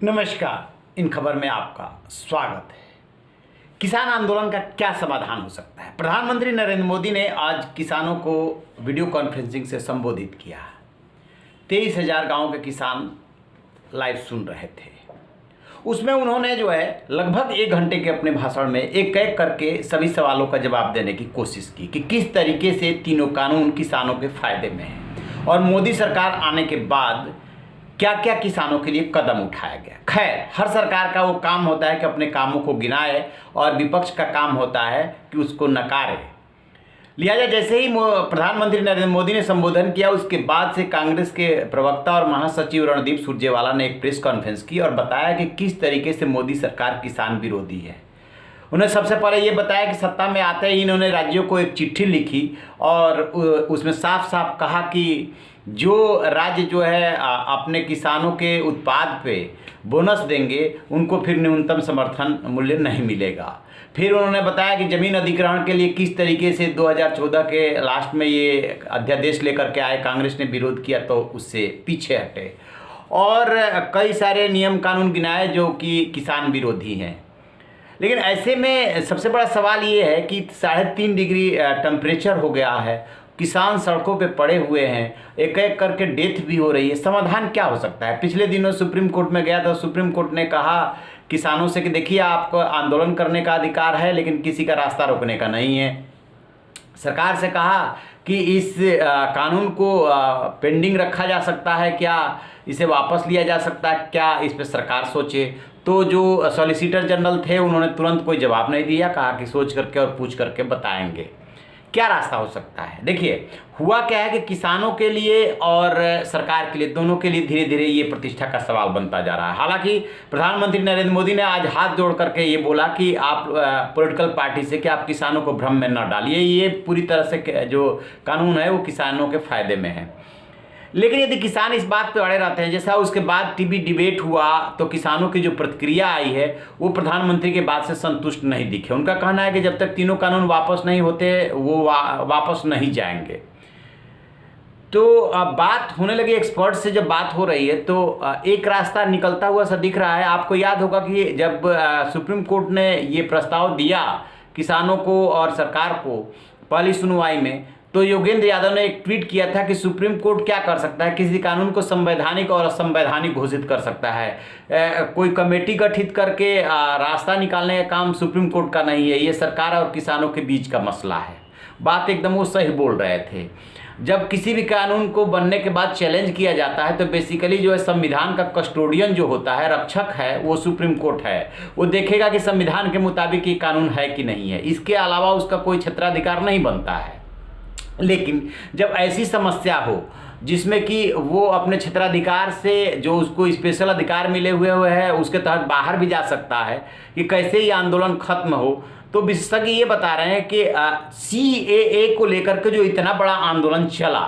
नमस्कार। इन खबर में आपका स्वागत है। किसान आंदोलन का क्या समाधान हो सकता है? प्रधानमंत्री नरेंद्र मोदी ने आज किसानों को वीडियो कॉन्फ्रेंसिंग से संबोधित किया। 23,000 गांव के किसान लाइव सुन रहे थे। उसमें उन्होंने लगभग 1 घंटे के अपने भाषण में एक एक करके सभी सवालों का जवाब देने की कोशिश की कि किस तरीके से तीनों कानून किसानों के फायदे में हैं और मोदी सरकार आने के बाद क्या क्या किसानों के लिए कदम उठाया गया। खैर, हर सरकार का वो काम होता है कि अपने कामों को गिनाए और विपक्ष का काम होता है कि उसको नकारे। लिहाजा जैसे ही प्रधानमंत्री नरेंद्र मोदी ने संबोधन किया, उसके बाद से कांग्रेस के प्रवक्ता और महासचिव रणदीप सुरजेवाला ने एक प्रेस कॉन्फ्रेंस की और बताया कि किस तरीके से मोदी सरकार किसान विरोधी है। उन्हें सबसे पहले ये बताया कि सत्ता में आते ही इन्होंने राज्यों को एक चिट्ठी लिखी और उसमें साफ साफ कहा कि जो राज्य अपने किसानों के उत्पाद पे बोनस देंगे उनको फिर न्यूनतम समर्थन मूल्य नहीं मिलेगा। फिर उन्होंने बताया कि ज़मीन अधिग्रहण के लिए किस तरीके से 2014 के लास्ट में ये अध्यादेश लेकर के आए, कांग्रेस ने विरोध किया तो उससे पीछे हटे और कई सारे नियम कानून गिनाए जो कि किसान विरोधी हैं। लेकिन ऐसे में सबसे बड़ा सवाल ये है कि 3.5 डिग्री टेम्परेचर हो गया है, किसान सड़कों पे पड़े हुए हैं, एक एक करके डेथ भी हो रही है। समाधान क्या हो सकता है? पिछले दिनों सुप्रीम कोर्ट में गया था। सुप्रीम कोर्ट ने कहा किसानों से कि देखिए, आपको आंदोलन करने का अधिकार है लेकिन किसी का रास्ता रोकने का नहीं है। सरकार से कहा कि इस कानून को पेंडिंग रखा जा सकता है, क्या इसे वापस लिया जा सकता है, क्या इस पर सरकार सोचे। तो जो सॉलिसिटर जनरल थे उन्होंने तुरंत कोई जवाब नहीं दिया, कहा कि सोच करके और पूछ करके बताएंगे क्या रास्ता हो सकता है। देखिए, हुआ क्या है कि किसानों के लिए और सरकार के लिए, दोनों के लिए धीरे धीरे ये प्रतिष्ठा का सवाल बनता जा रहा है। हालांकि प्रधानमंत्री नरेंद्र मोदी ने आज हाथ जोड़ करके ये बोला कि आप पॉलिटिकल पार्टी से कि आप किसानों को भ्रम में न डालिए, ये पूरी तरह से जो कानून है वो किसानों के फायदे में है। लेकिन यदि किसान इस बात पे अड़े रहते हैं, जैसा उसके बाद टीवी डिबेट हुआ तो किसानों की जो प्रतिक्रिया आई है वो प्रधानमंत्री के बात से संतुष्ट नहीं दिखे। उनका कहना है कि जब तक तीनों कानून वापस नहीं होते वो वापस नहीं जाएंगे। तो बात होने लगी, एक्सपर्ट से जब बात हो रही है तो एक रास्ता निकलता हुआ सा दिख रहा है। आपको याद होगा कि जब सुप्रीम कोर्ट ने ये प्रस्ताव दिया किसानों को और सरकार को पहली सुनवाई में, तो योगेंद्र यादव ने एक ट्वीट किया था कि सुप्रीम कोर्ट क्या कर सकता है, किसी कानून को संवैधानिक और असंवैधानिक घोषित कर सकता है। कोई कमेटी गठित करके रास्ता निकालने का काम सुप्रीम कोर्ट का नहीं है, ये सरकार और किसानों के बीच का मसला है। बात एकदम वो सही बोल रहे थे। जब किसी भी कानून को बनने के बाद चैलेंज किया जाता है तो बेसिकली संविधान का कस्टोडियन जो होता है, रक्षक है, वो सुप्रीम कोर्ट है। वो देखेगा कि संविधान के मुताबिक ये कानून है कि नहीं है, इसके अलावा उसका कोई क्षेत्राधिकार नहीं बनता है। लेकिन जब ऐसी समस्या हो जिसमें कि वो अपने क्षेत्राधिकार से जो उसको स्पेशल अधिकार मिले हुए है उसके तहत बाहर भी जा सकता है कि कैसे ये आंदोलन खत्म हो, तो विशेषज्ञ ये बता रहे हैं कि CAA को लेकर के जो इतना बड़ा आंदोलन चला,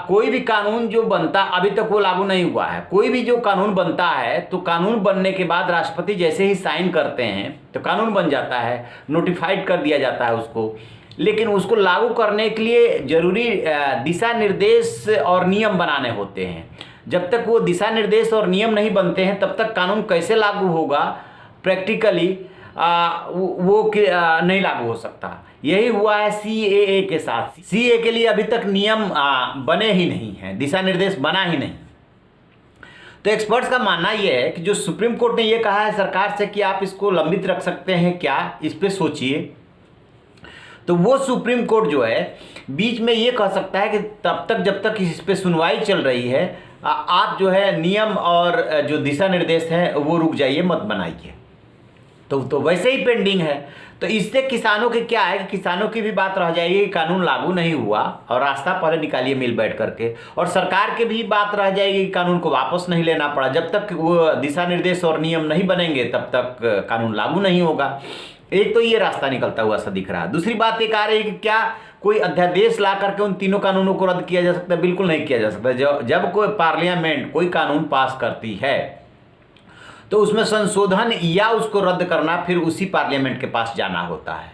कोई भी कानून जो बनता अभी तक वो लागू नहीं हुआ है। कोई भी जो कानून बनता है तो कानून बनने के बाद राष्ट्रपति जैसे ही साइन करते हैं तो कानून बन जाता है, नोटिफाइड कर दिया जाता है उसको। लेकिन उसको लागू करने के लिए जरूरी दिशा निर्देश और नियम बनाने होते हैं। जब तक वो दिशा निर्देश और नियम नहीं बनते हैं तब तक कानून कैसे लागू होगा, प्रैक्टिकली वो नहीं लागू हो सकता। यही हुआ है CAA के साथ। CAA के लिए अभी तक नियम बने ही नहीं हैं, दिशा निर्देश बना ही नहीं। तो एक्सपर्ट्स का मानना यह है कि जो सुप्रीम कोर्ट ने यह कहा है सरकार से कि आप इसको लंबित रख सकते हैं क्या, इस पे सोचिए, तो वो सुप्रीम कोर्ट जो है बीच में ये कह सकता है कि तब तक जब तक इस पे सुनवाई चल रही है आप नियम और जो दिशा निर्देश है वो रुक जाइए, मत बनाइए। तो वैसे ही पेंडिंग है। तो इससे किसानों के क्या है कि किसानों की भी बात रह जाएगी कि कानून लागू नहीं हुआ और रास्ता पहले निकालिए मिल बैठ करके, और सरकार के भी बात रह जाएगी कि कानून को वापस नहीं लेना पड़ा। जब तक वो दिशा निर्देश और नियम नहीं बनेंगे तब तक कानून लागू नहीं होगा। एक तो ये रास्ता निकलता हुआ सा दिख रहा है। दूसरी बात एक आ रही है कि क्या कोई अध्यादेश ला करके उन तीनों कानूनों को रद्द किया जा सकता है? बिल्कुल नहीं किया जा सकता। जब कोई पार्लियामेंट कोई कानून पास करती है तो उसमें संशोधन या उसको रद्द करना फिर उसी पार्लियामेंट के पास जाना होता है।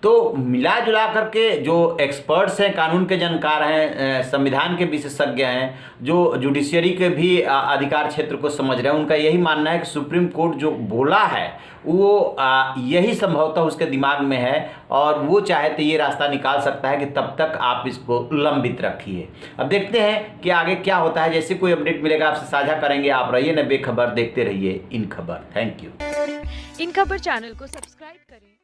तो मिला जुला करके जो एक्सपर्ट्स हैं, कानून के जानकार हैं, संविधान के विशेषज्ञ हैं, जो जुडिशियरी के भी अधिकार क्षेत्र को समझ रहे हैं, उनका यही मानना है कि सुप्रीम कोर्ट जो बोला है वो यही संभवतः उसके दिमाग में है और वो चाहे तो ये रास्ता निकाल सकता है कि तब तक आप इसको लंबित रखिए। अब देखते हैं कि आगे क्या होता है। जैसे कोई अपडेट मिलेगा आपसे साझा करेंगे। आप रहिए न बेखबर, देखते रहिए इन खबर। Thank you. इन खबर चैनल को सब्सक्राइब करें।